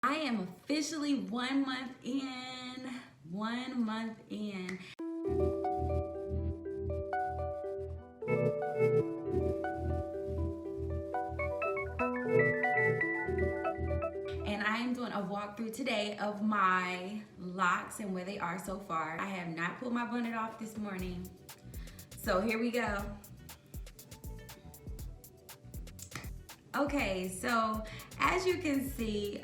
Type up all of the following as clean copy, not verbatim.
I am officially 1 month in. 1 month in. And I am doing a walkthrough today of my locks and where they are so far. I have not pulled my bonnet off this morning. So here we go. Okay, so as you can see,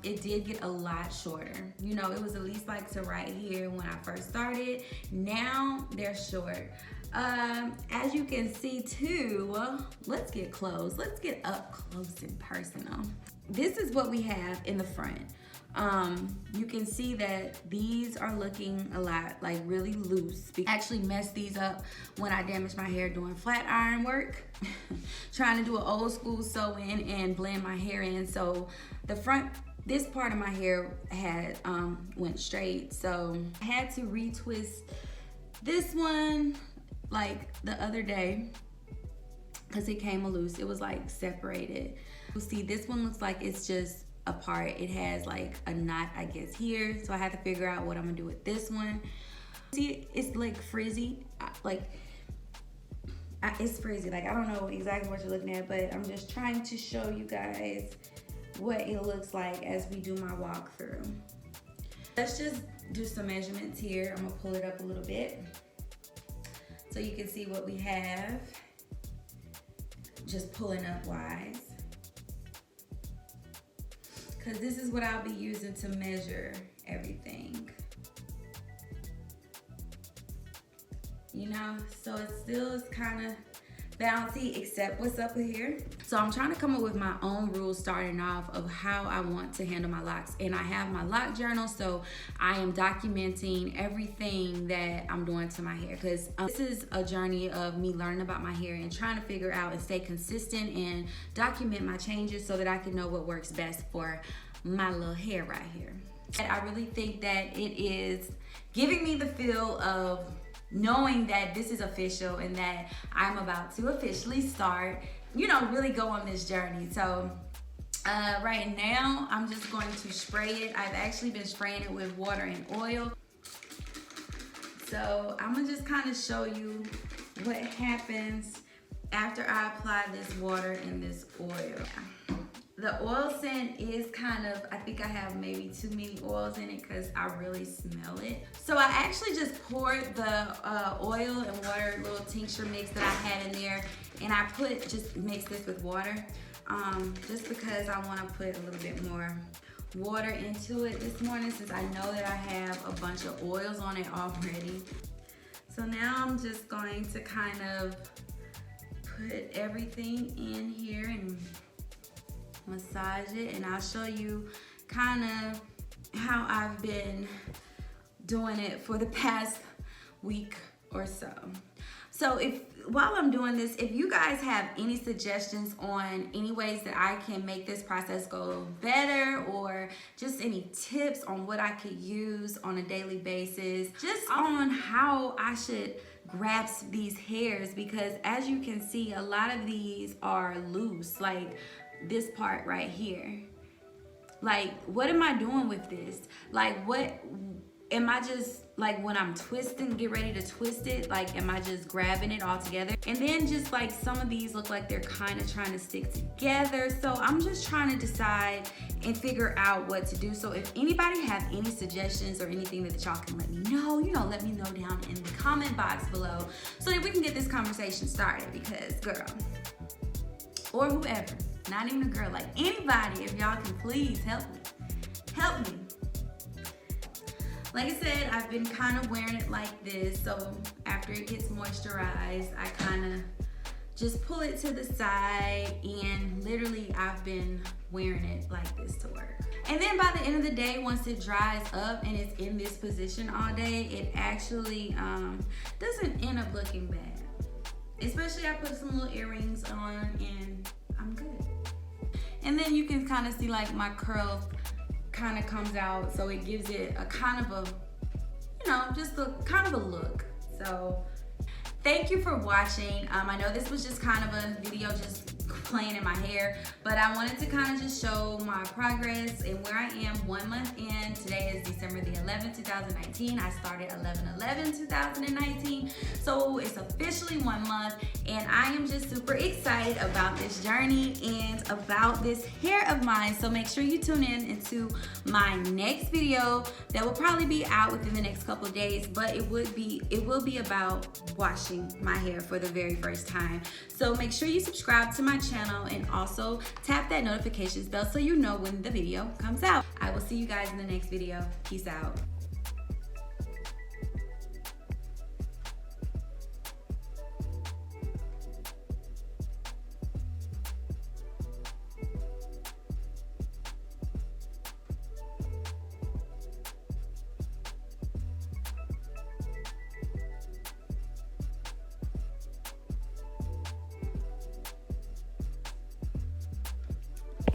it did get a lot shorter. You know, it was at least like to right here when I first started. Now they're short. As you can see too, let's get close. Let's get up close and personal. This is what we have in the front. You can see that these are looking a lot like really loose. I actually messed these up when I damaged my hair doing flat iron work. Trying to do an old school sew in and blend my hair in. So the front, this part of my hair had went straight. So I had to retwist this one like the other day because it came loose. It was like separated. You see, this one looks like it's just apart. It has like a knot, I guess, here. So I had to figure out what I'm gonna do with this one. See, it's like frizzy, it's frizzy. Like, I don't know exactly what you're looking at, but I'm just trying to show you guys what it looks like as we do my walkthrough. Let's just do some measurements here. I'm gonna pull it up a little bit so you can see what we have. Just pulling up wise. Because this is what I'll be using to measure everything. You know, so it still is kind of bouncy except what's up here. So I'm trying to come up with my own rules starting off of how I want to handle my locks. And I have my lock journal, so I am documenting everything that I'm doing to my hair. Because this is a journey of me learning about my hair and trying to figure out and stay consistent and document my changes so that I can know what works best for my little hair right here. And I really think that it is giving me the feel of knowing that this is official and that I'm about to officially start, you know, really go on this journey. So right now I'm just going to spray it. I've actually been spraying it with water and oil. So I'm gonna just kind of show you what happens after I apply this water and this oil. The oil scent is kind of, I think I have maybe too many oils in it because I really smell it. So I actually just poured the oil and water little tincture mix that I had in there, and I just mixed this with water just because I want to put a little bit more water into it this morning since I know that I have a bunch of oils on it already. So now I'm just going to kind of put everything in here and massage it, and I'll show you kind of how I've been doing it for the past week or so. So while I'm doing this, if you guys have any suggestions on any ways that I can make this process go better, or just any tips on what I could use on a daily basis, just on how I should grasp these hairs, because as you can see, a lot of these are loose, like this part right here. Like, what am I doing with this? Like, what am I just, like, when I'm twisting, get ready to twist it, like, am I just grabbing it all together? And then just like some of these look like they're kind of trying to stick together. So I'm just trying to decide and figure out what to do. So if anybody has any suggestions or anything that y'all can let me know, you know, let me know down in the comment box below so that we can get this conversation started. Because girl, or whoever, not even a girl, like anybody, if y'all can please help me. Like I said, I've been kind of wearing it like this, so after it gets moisturized, I kind of just pull it to the side, and literally I've been wearing it like this to work. And then by the end of the day, once it dries up and it's in this position all day, it actually doesn't end up looking bad. Especially I put some little earrings on and I'm good. And then you can kind of see like my curl kind of comes out, so it gives it a kind of a, you know, just a kind of a look. So thank you for watching. I know this was just kind of a video just playing in my hair, but I wanted to kind of just show my progress and where I am 1 month in. Today is December the 11th, 2019. I started 11/11/2019, so it's officially 1 month, and I am just super excited about this journey and about this hair of mine. So make sure you tune in into my next video that will probably be out within the next couple of days, but it will be about washing my hair for the very first time. So make sure you subscribe to my channel and also tap that notifications bell so you know when the video comes out. I will see you guys in the next video. Peace out.